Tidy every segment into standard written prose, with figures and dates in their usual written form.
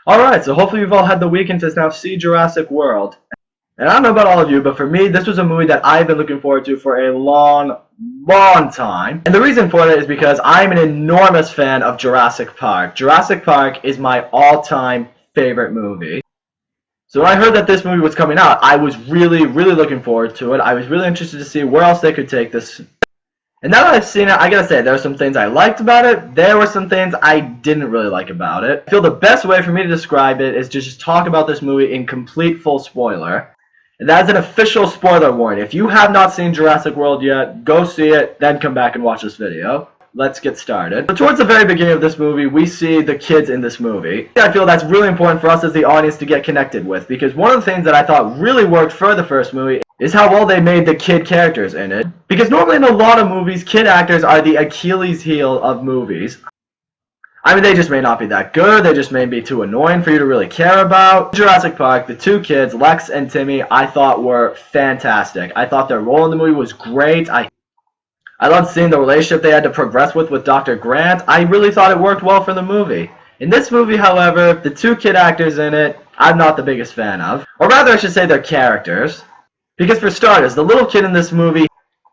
Alright, so hopefully you've all had the weekend to now see Jurassic World. And I don't know about all of you, but for me, this was a movie that I've been looking forward to for a long time. And the reason for that is because I'm an enormous fan of Jurassic Park. Jurassic Park is my all-time favorite movie. So when I heard that this movie was coming out, I was really looking forward to it. I was really interested to see where else they could take this. And now that I've seen it, I gotta say, there were some things I liked about it, there were some things I didn't really like about it. I feel the best way for me to describe it is to just talk about this movie in complete full spoiler. And that is an official spoiler warning. If you have not seen Jurassic World yet, go see it, then come back and watch this video. Let's get started. So towards the very beginning of this movie, we see the kids in this movie. I feel that's really important for us as the audience to get connected with, because one of the things that I thought really worked for the first movie is how well they made the kid characters in it. Because normally in a lot of movies, kid actors are the Achilles heel of movies. I mean, they just may not be that good, they just may be too annoying for you to really care about. Jurassic Park, the two kids, Lex and Timmy, I thought were fantastic. I thought their role in the movie was great. I loved seeing the relationship they had to progress with Dr. Grant. I really thought it worked well for the movie. In this movie, however, the two kid actors in it, I'm not the biggest fan of. Or rather, I should say their characters. Because for starters, the little kid in this movie,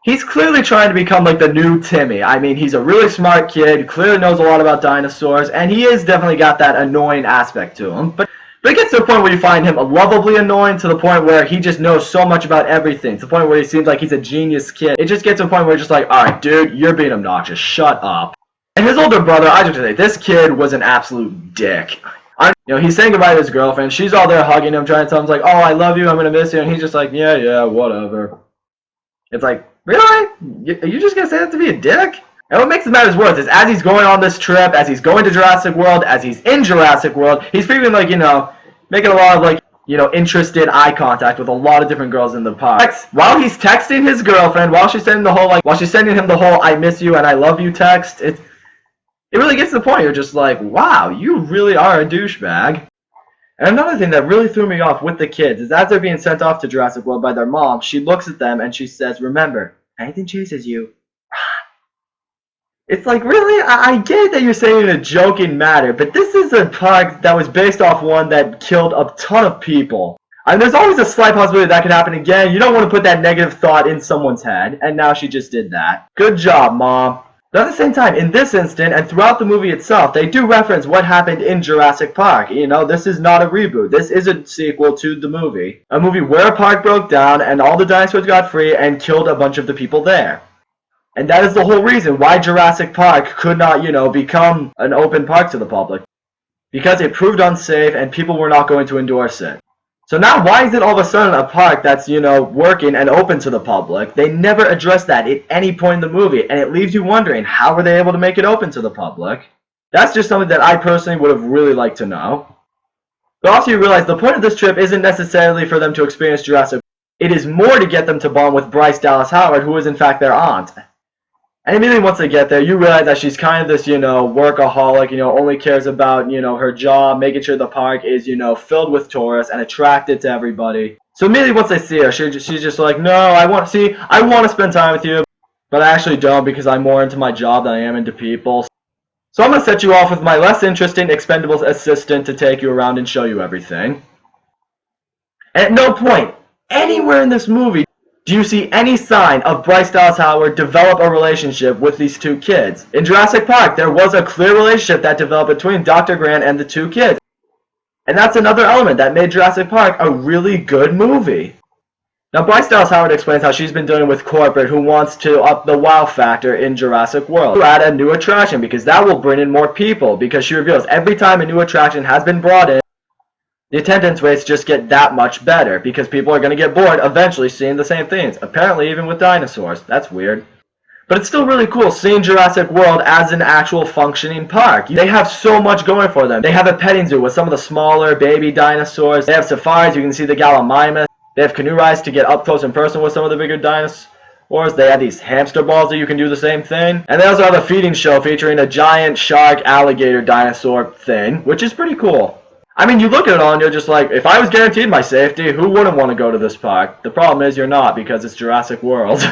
he's clearly trying to become like the new Timmy. I mean, he's a really smart kid, clearly knows a lot about dinosaurs, and he is definitely got that annoying aspect to him. But it gets to the point where you find him lovably annoying, to the point where he just knows so much about everything, to the point where he seems like he's a genius kid. It just gets to a point where you're just like, alright, dude, you're being obnoxious, shut up. And his older brother, I just say, this kid was an absolute dick. He's saying goodbye to his girlfriend. She's all there hugging him, trying to tell him, like, oh, I love you, I'm going to miss you. And he's just like, yeah, whatever. It's like, really? Are you just going to say that to be a dick? And what makes the matters worse is as he's going on this trip, as he's going to Jurassic World, as he's in Jurassic World, he's freaking, like, making a lot of, interested eye contact with a lot of different girls in the park. While he's texting his girlfriend, while she's sending him the whole I miss you and I love you text, it really gets to the point you're just like, wow, you really are a douchebag. And another thing that really threw me off with the kids is as they're being sent off to Jurassic World by their mom, she looks at them and she says, remember, anything chases you, run. It's like, really? I get that you're saying in a joking manner, but this is a park that was based off one that killed a ton of people. I mean, there's always a slight possibility that could happen again. You don't want to put that negative thought in someone's head, and now she just did that. Good job, Mom. But at the same time, in this instant, and throughout the movie itself, they do reference what happened in Jurassic Park. This is not a reboot. This is a sequel to the movie. A movie where a park broke down, and all the dinosaurs got free, and killed a bunch of the people there. And that is the whole reason why Jurassic Park could not, become an open park to the public. Because it proved unsafe, and people were not going to endorse it. So now, why is it all of a sudden a park that's, working and open to the public? They never address that at any point in the movie, and it leaves you wondering, how were they able to make it open to the public? That's just something that I personally would have really liked to know. But also you realize the point of this trip isn't necessarily for them to experience Jurassic World. It is more to get them to bond with Bryce Dallas Howard, who is in fact their aunt. And immediately once they get there, you realize that she's kind of this, workaholic, only cares about, her job, making sure the park is, filled with tourists and attracted to everybody. So immediately once they see her, she's just like, no, I want to spend time with you, but I actually don't because I'm more into my job than I am into people. So I'm going to set you off with my less interesting Expendables assistant to take you around and show you everything. And at no point, anywhere in this movie, do you see any sign of Bryce Dallas Howard develop a relationship with these two kids? In Jurassic Park, there was a clear relationship that developed between Dr. Grant and the two kids. And that's another element that made Jurassic Park a really good movie. Now, Bryce Dallas Howard explains how she's been dealing with corporate who wants to up the wow factor in Jurassic World. To add a new attraction because that will bring in more people, because she reveals every time a new attraction has been brought in, the attendance rates just get that much better because people are going to get bored eventually seeing the same things. Apparently even with dinosaurs. That's weird. But it's still really cool seeing Jurassic World as an actual functioning park. They have so much going for them. They have a petting zoo with some of the smaller baby dinosaurs. They have safaris. You can see the Gallimimus. They have canoe rides to get up close and personal with some of the bigger dinosaurs. They have these hamster balls that you can do the same thing. And they also have a feeding show featuring a giant shark alligator dinosaur thing, which is pretty cool. I mean, you look at it all and you're just like, if I was guaranteed my safety, who wouldn't want to go to this park? The problem is you're not, because it's Jurassic World.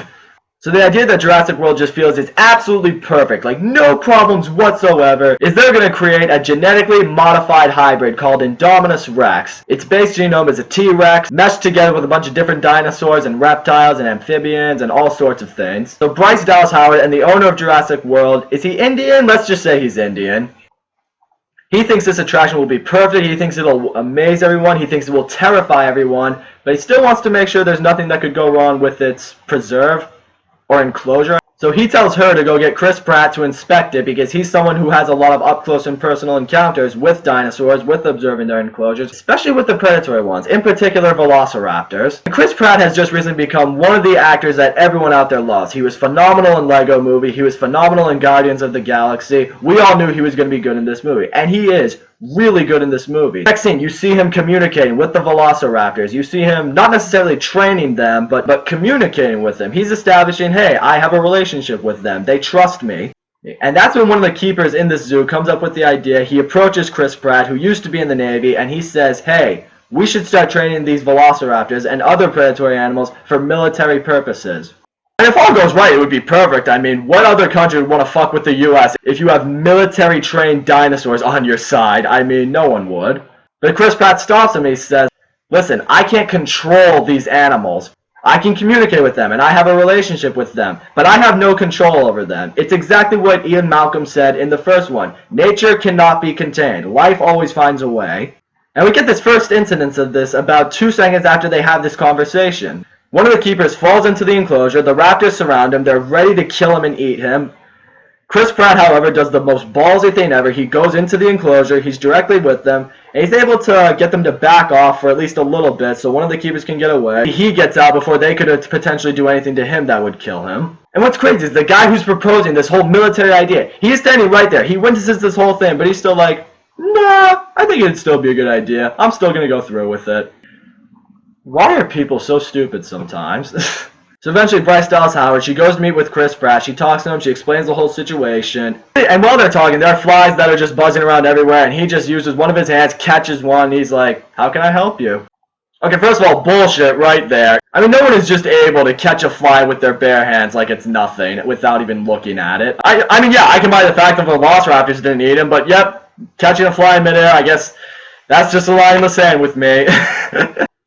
So the idea that Jurassic World just feels is absolutely perfect, like no problems whatsoever, is they're going to create a genetically modified hybrid called Indominus Rex. Its base genome is a T-Rex, meshed together with a bunch of different dinosaurs and reptiles and amphibians and all sorts of things. So Bryce Dallas Howard, and the owner of Jurassic World, is he Indian? Let's just say he's Indian. He thinks this attraction will be perfect, he thinks it'll amaze everyone, he thinks it will terrify everyone, but he still wants to make sure there's nothing that could go wrong with its preserve or enclosure. So he tells her to go get Chris Pratt to inspect it because he's someone who has a lot of up close and personal encounters with dinosaurs, with observing their enclosures, especially with the predatory ones, in particular velociraptors. And Chris Pratt has just recently become one of the actors that everyone out there loves. He was phenomenal in Lego Movie, he was phenomenal in Guardians of the Galaxy. We all knew he was going to be good in this movie, and he is really good in this movie. Next scene, you see him communicating with the velociraptors. You see him not necessarily training them, but communicating with them. He's establishing, hey, I have a relationship with them. They trust me. And that's when one of the keepers in this zoo comes up with the idea. He approaches Chris Pratt, who used to be in the Navy, and he says, hey, we should start training these velociraptors and other predatory animals for military purposes. And if all goes right, it would be perfect. I mean, what other country would want to fuck with the U.S. if you have military-trained dinosaurs on your side? I mean, no one would. But Chris Pratt stops him and he says, listen, I can't control these animals. I can communicate with them, and I have a relationship with them, but I have no control over them. It's exactly what Ian Malcolm said in the first one. Nature cannot be contained. Life always finds a way. And we get this first incidence of this about 2 seconds after they have this conversation. One of the keepers falls into the enclosure, the raptors surround him, they're ready to kill him and eat him. Chris Pratt, however, does the most ballsy thing ever. He goes into the enclosure, he's directly with them, and he's able to get them to back off for at least a little bit so one of the keepers can get away. He gets out before they could potentially do anything to him that would kill him. And what's crazy is the guy who's proposing this whole military idea, he's standing right there. He witnesses this whole thing, but he's still like, nah, I think it'd still be a good idea. I'm still going to go through with it. Why are people so stupid sometimes? So eventually Bryce Dallas Howard, she goes to meet with Chris Pratt, she talks to him, she explains the whole situation. And while they're talking, there are flies that are just buzzing around everywhere, and he just uses one of his hands, catches one, and he's like, how can I help you? Okay, first of all, bullshit right there. I mean, no one is just able to catch a fly with their bare hands like it's nothing without even looking at it. I mean, yeah, I can buy the fact that the velociraptors didn't eat him, but yep, catching a fly in midair, I guess that's just a line in the sand with me.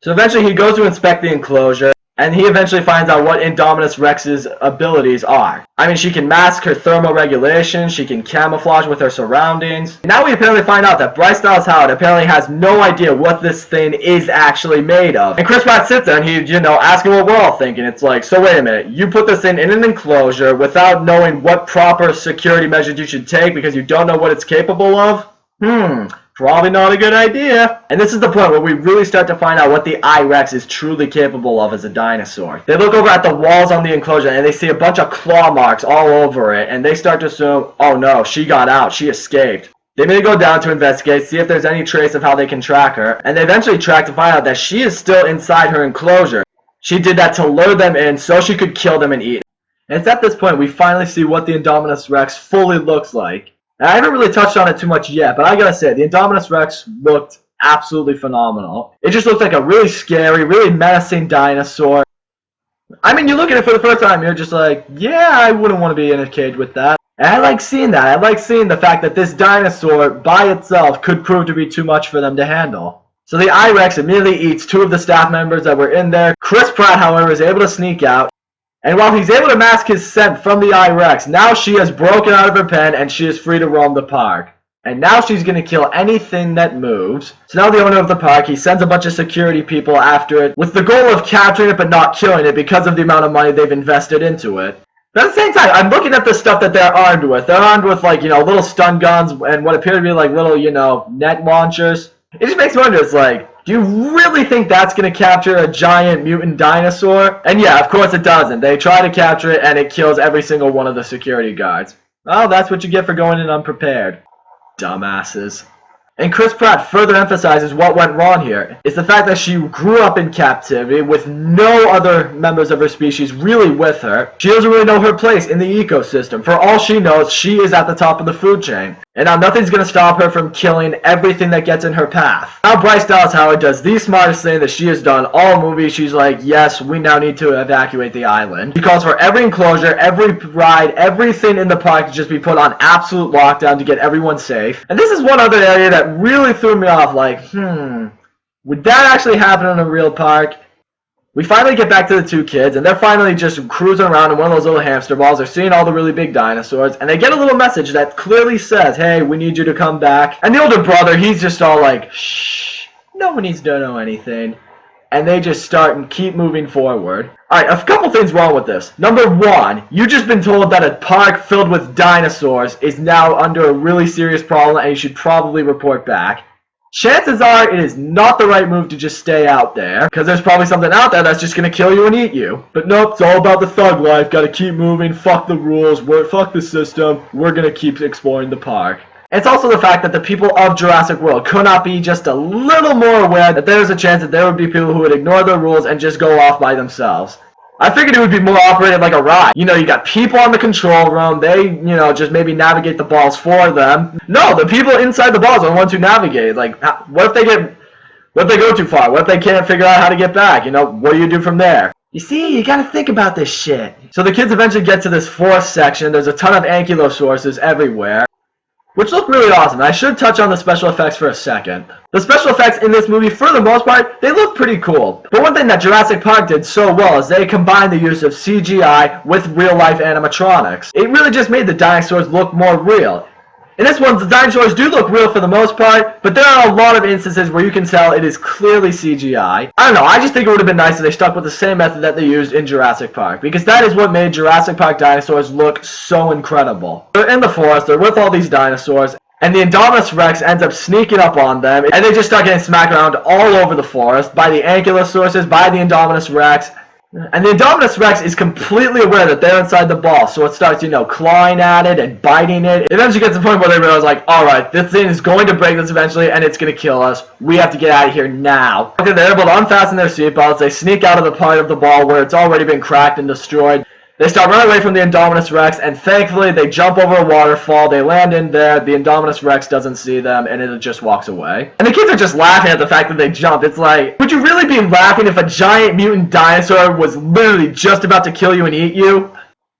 So eventually he goes to inspect the enclosure, and he eventually finds out what Indominus Rex's abilities are. I mean, she can mask her thermoregulation, she can camouflage with her surroundings. Now we apparently find out that Bryce Dallas Howard apparently has no idea what this thing is actually made of. And Chris Pratt sits there and he, asking what we're all thinking. It's like, so wait a minute, you put this thing in an enclosure without knowing what proper security measures you should take because you don't know what it's capable of? Probably not a good idea. And this is the point where we really start to find out what the I-Rex is truly capable of as a dinosaur. They look over at the walls on the enclosure and they see a bunch of claw marks all over it, and they start to assume, oh no, she got out, she escaped. They may go down to investigate, see if there's any trace of how they can track her, and they eventually track to find out that she is still inside her enclosure. She did that to lure them in so she could kill them and eat. And it's at this point we finally see what the Indominus Rex fully looks like. And I haven't really touched on it too much yet, but I gotta say, the Indominus Rex looked absolutely phenomenal. It just looked like a really scary, really menacing dinosaur. I mean, you look at it for the first time, you're just like, yeah, I wouldn't want to be in a cage with that. And I like seeing that. I like seeing the fact that this dinosaur, by itself, could prove to be too much for them to handle. So the I-Rex immediately eats 2 of the staff members that were in there. Chris Pratt, however, is able to sneak out. And while he's able to mask his scent from the I-Rex, now she has broken out of her pen and she is free to roam the park. And now she's going to kill anything that moves. So now the owner of the park, he sends a bunch of security people after it with the goal of capturing it but not killing it because of the amount of money they've invested into it. But at the same time, I'm looking at the stuff that they're armed with. They're armed with, like, little stun guns and what appear to be, like, little, net launchers. It just makes me wonder, it's like, do you really think that's going to capture a giant mutant dinosaur? And yeah, of course it doesn't. They try to capture it and it kills every single one of the security guards. Well, that's what you get for going in unprepared. Dumbasses. And Chris Pratt further emphasizes what went wrong here. It's the fact that she grew up in captivity with no other members of her species really with her. She doesn't really know her place in the ecosystem. For all she knows, she is at the top of the food chain. And now nothing's going to stop her from killing everything that gets in her path. Now Bryce Dallas Howard does the smartest thing that she has done all movie. She's like, yes, we now need to evacuate the island. She calls for every enclosure, every ride, everything in the park to just be put on absolute lockdown to get everyone safe. And this is one other area that really threw me off, like, would that actually happen in a real park? We finally get back to the two kids, and they're finally just cruising around in one of those little hamster balls. They're seeing all the really big dinosaurs, and they get a little message that clearly says, hey, we need you to come back. And the older brother, he's just all like, shh, no one needs to know anything. And they just start and keep moving forward. Alright, a couple things wrong with this. Number one, you've just been told that a park filled with dinosaurs is now under a really serious problem, and you should probably report back. Chances are it is not the right move to just stay out there, because there's probably something out there that's just going to kill you and eat you. But nope, it's all about the thug life, gotta keep moving, fuck the rules, fuck the system, we're going to keep exploring the park. It's also the fact that the people of Jurassic World could not be just a little more aware that there's a chance that there would be people who would ignore the rules and just go off by themselves. I figured it would be more operated like a ride. You know, you got people on the control room, they, just maybe navigate the balls for them. No, the people inside the balls are the ones who navigate. Like, what if they go too far? What if they can't figure out how to get back? What do you do from there? You see, you gotta think about this shit. So the kids eventually get to this fourth section. There's a ton of ankylosaurus everywhere, which look really awesome. I should touch on the special effects for a second. The special effects in this movie, for the most part, they look pretty cool. But one thing that Jurassic Park did so well is they combined the use of CGI with real-life animatronics. It really just made the dinosaurs look more real. In this one, the dinosaurs do look real for the most part, but there are a lot of instances where you can tell it is clearly CGI. I don't know, I just think it would have been nice if they stuck with the same method that they used in Jurassic Park, because that is what made Jurassic Park dinosaurs look so incredible. They're in the forest, they're with all these dinosaurs, and the Indominus Rex ends up sneaking up on them, and they just start getting smacked around all over the forest by the Ankylosaurus, by the Indominus Rex. And the Indominus Rex is completely aware that they're inside the ball, so it starts, clawing at it and biting it. It eventually gets to the point where they realize, like, alright, this thing is going to break us eventually, and it's going to kill us. We have to get out of here now. Okay, they're able to unfasten their seatbelts. They sneak out of the part of the ball where it's already been cracked and destroyed. They start running away from the Indominus Rex, and thankfully they jump over a waterfall. They land in there. The Indominus Rex doesn't see them, and it just walks away. And the kids are just laughing at the fact that they jumped. It's like, would you really be laughing if a giant mutant dinosaur was literally just about to kill you and eat you?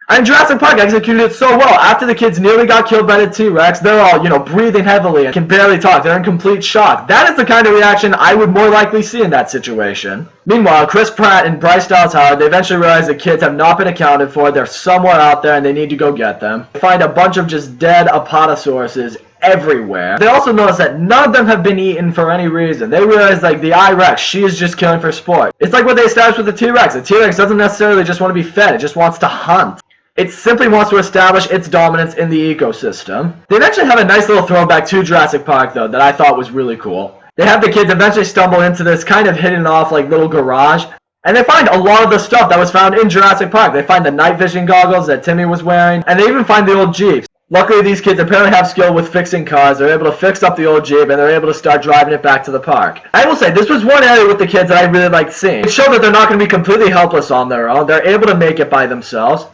And Jurassic Park executed it so well. After the kids nearly got killed by the T-Rex, they're all, breathing heavily and can barely talk. They're in complete shock. That is the kind of reaction I would more likely see in that situation. Meanwhile, Chris Pratt and Bryce Dallas Howard, they eventually realize the kids have not been accounted for. They're somewhere out there and they need to go get them. They find a bunch of just dead apatosauruses everywhere. They also notice that none of them have been eaten for any reason. They realize, like, the I-Rex, she is just killing for sport. It's like what they established with the T-Rex. The T-Rex doesn't necessarily just want to be fed. It just wants to hunt. It simply wants to establish its dominance in the ecosystem. They eventually have a nice little throwback to Jurassic Park, though, that I thought was really cool. They have the kids eventually stumble into this kind of hidden off, like, little garage, and they find a lot of the stuff that was found in Jurassic Park. They find the night vision goggles that Timmy was wearing, and they even find the old Jeeps. Luckily, these kids apparently have skill with fixing cars. They're able to fix up the old Jeep, and they're able to start driving it back to the park. I will say, this was one area with the kids that I really liked seeing. It showed that they're not going to be completely helpless on their own. They're able to make it by themselves.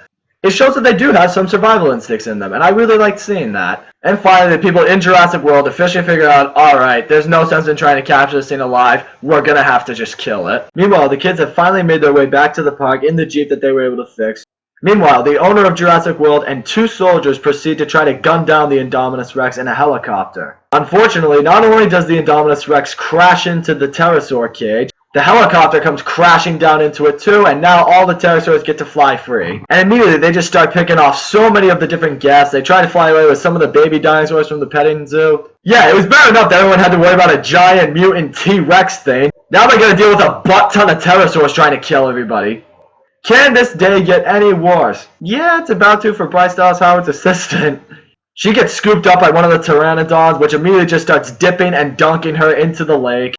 It shows that they do have some survival instincts in them, and I really liked seeing that. And finally, the people in Jurassic World officially figure out, alright, there's no sense in trying to capture this thing alive, we're gonna have to just kill it. Meanwhile, the kids have finally made their way back to the park in the Jeep that they were able to fix. Meanwhile, the owner of Jurassic World and two soldiers proceed to try to gun down the Indominus Rex in a helicopter. Unfortunately, not only does the Indominus Rex crash into the pterosaur cage, the helicopter comes crashing down into it too, and now all the pterosaurs get to fly free. And immediately they just start picking off so many of the different guests. They try to fly away with some of the baby dinosaurs from the petting zoo. Yeah, it was bad enough that everyone had to worry about a giant mutant T-Rex thing. Now they're gonna deal with a butt ton of pterosaurs trying to kill everybody. Can this day get any worse? Yeah, it's about to for Bryce Dallas Howard's assistant. She gets scooped up by one of the pteranodons, which immediately just starts dipping and dunking her into the lake.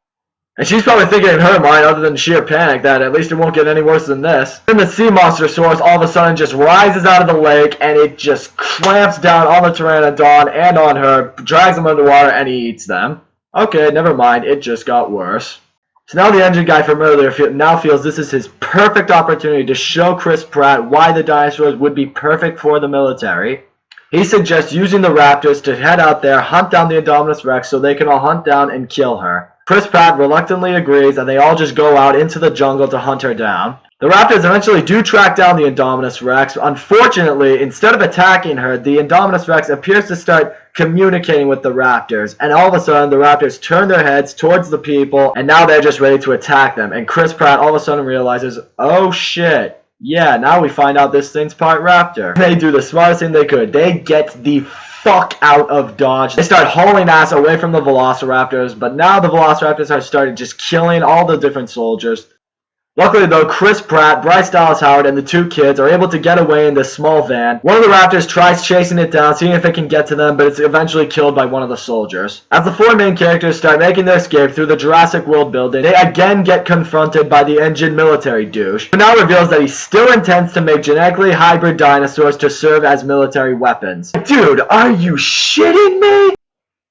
And she's probably thinking in her mind, other than sheer panic, that at least it won't get any worse than this. Then the sea monster source all of a sudden just rises out of the lake, and it just clamps down on the pteranodon and on her, drags them underwater, and he eats them. Okay, never mind, it just got worse. So now the engine guy from earlier now feels this is his perfect opportunity to show Chris Pratt why the dinosaurs would be perfect for the military. He suggests using the raptors to head out there, hunt down the Indominus Rex so they can all hunt down and kill her. Chris Pratt reluctantly agrees and they all just go out into the jungle to hunt her down. The raptors eventually do track down the Indominus Rex. Unfortunately, instead of attacking her, the Indominus Rex appears to start communicating with the raptors. And all of a sudden, the raptors turn their heads towards the people, and now they're just ready to attack them. And Chris Pratt all of a sudden realizes, oh shit, yeah, now we find out this thing's part raptor. They do the smartest thing they could. They get the fuck out of Dodge. They start hauling ass away from the Velociraptors, but now the Velociraptors have started just killing all the different soldiers. Luckily though, Chris Pratt, Bryce Dallas Howard, and the two kids are able to get away in this small van. One of the raptors tries chasing it down, seeing if it can get to them, but it's eventually killed by one of the soldiers. As the four main characters start making their escape through the Jurassic World building, they again get confronted by the engine military douche, who now reveals that he still intends to make genetically hybrid dinosaurs to serve as military weapons. Dude, are you shitting me?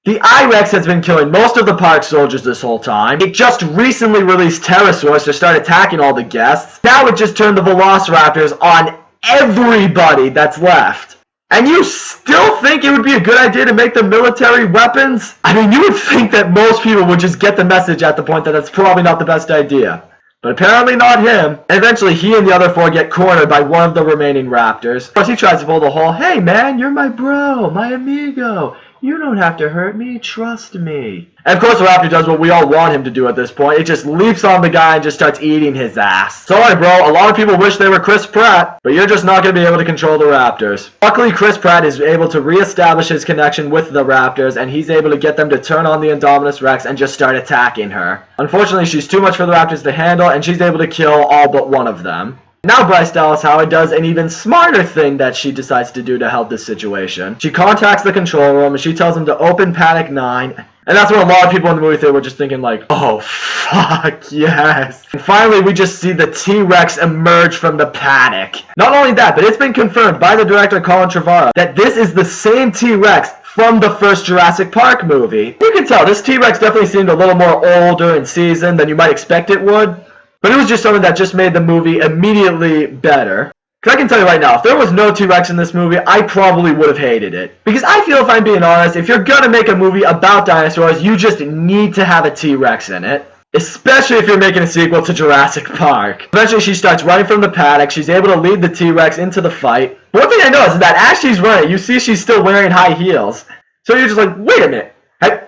The I-Rex has been killing most of the park soldiers this whole time. It just recently released pterosaurs to start attacking all the guests. Now it just turned the Velociraptors on everybody that's left. And you still think it would be a good idea to make them military weapons? I mean, you would think that most people would just get the message at the point that that's probably not the best idea. But apparently not him. And eventually he and the other four get cornered by one of the remaining raptors. Of course he tries to pull the whole, hey man, you're my bro, my amigo. You don't have to hurt me, trust me. And of course the raptor does what we all want him to do at this point. It just leaps on the guy and just starts eating his ass. Sorry bro, a lot of people wish they were Chris Pratt, but you're just not going to be able to control the raptors. Luckily Chris Pratt is able to reestablish his connection with the raptors, and he's able to get them to turn on the Indominus Rex and just start attacking her. Unfortunately she's too much for the raptors to handle, and she's able to kill all but one of them. Now Bryce Dallas Howard does an even smarter thing that she decides to do to help this situation. She contacts the control room and she tells them to open Panic 9. And that's when a lot of people in the movie theater were just thinking like, oh fuck, yes. And finally we just see the T-Rex emerge from the panic. Not only that, but it's been confirmed by the director Colin Trevorrow that this is the same T-Rex from the first Jurassic Park movie. You can tell this T-Rex definitely seemed a little more older and seasoned than you might expect it would. But it was just something that just made the movie immediately better. Because I can tell you right now, if there was no T-Rex in this movie, I probably would have hated it. Because I feel, if I'm being honest, if you're gonna make a movie about dinosaurs, you just need to have a T-Rex in it. Especially if you're making a sequel to Jurassic Park. Eventually she starts running from the paddock, she's able to lead the T-Rex into the fight. But one thing I noticed is that as she's running, you see she's still wearing high heels. So you're just like, wait a minute.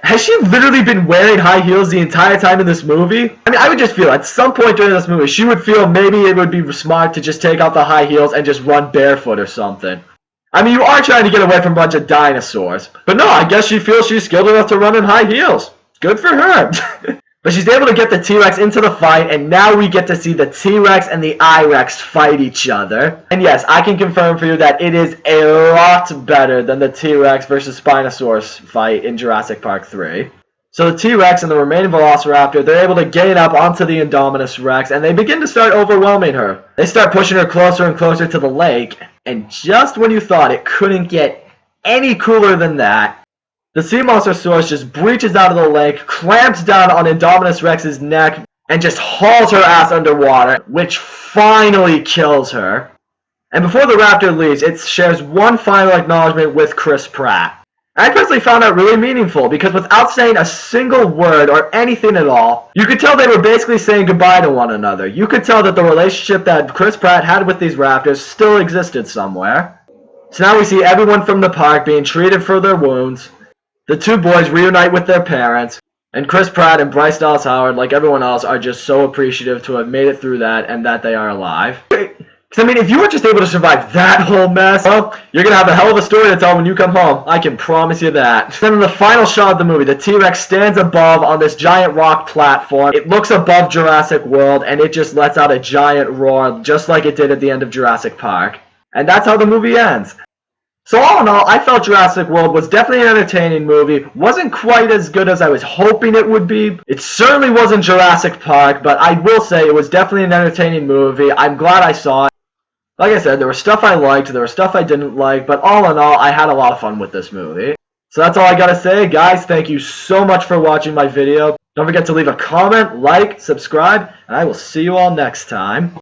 Has she literally been wearing high heels the entire time in this movie? I mean, I would just feel at some point during this movie, she would feel maybe it would be smart to just take off the high heels and just run barefoot or something. I mean, you are trying to get away from a bunch of dinosaurs. But no, I guess she feels she's skilled enough to run in high heels. Good for her. But she's able to get the T-Rex into the fight, and now we get to see the T-Rex and the I-Rex fight each other. And yes, I can confirm for you that it is a lot better than the T-Rex versus Spinosaurus fight in Jurassic Park 3. So the T-Rex and the remaining Velociraptor, they're able to gain up onto the Indominus Rex, and they begin to start overwhelming her. They start pushing her closer and closer to the lake, and just when you thought it couldn't get any cooler than that, the sea monstersaurus just breaches out of the lake, clamps down on Indominus Rex's neck, and just hauls her ass underwater, which finally kills her. And before the raptor leaves, it shares one final acknowledgement with Chris Pratt. I personally found that really meaningful, because without saying a single word or anything at all, you could tell they were basically saying goodbye to one another. You could tell that the relationship that Chris Pratt had with these raptors still existed somewhere. So now we see everyone from the park being treated for their wounds. The two boys reunite with their parents, and Chris Pratt and Bryce Dallas Howard, like everyone else, are just so appreciative to have made it through that and that they are alive. Because, I mean, if you were just able to survive that whole mess, well, you're going to have a hell of a story to tell when you come home. I can promise you that. Then in the final shot of the movie, the T-Rex stands above on this giant rock platform. It looks above Jurassic World, and it just lets out a giant roar, just like it did at the end of Jurassic Park. And that's how the movie ends. So all in all, I felt Jurassic World was definitely an entertaining movie. Wasn't quite as good as I was hoping it would be. It certainly wasn't Jurassic Park, but I will say it was definitely an entertaining movie. I'm glad I saw it. Like I said, there was stuff I liked, there was stuff I didn't like, but all in all, I had a lot of fun with this movie. So that's all I gotta say, guys. Thank you so much for watching my video. Don't forget to leave a comment, like, subscribe, and I will see you all next time.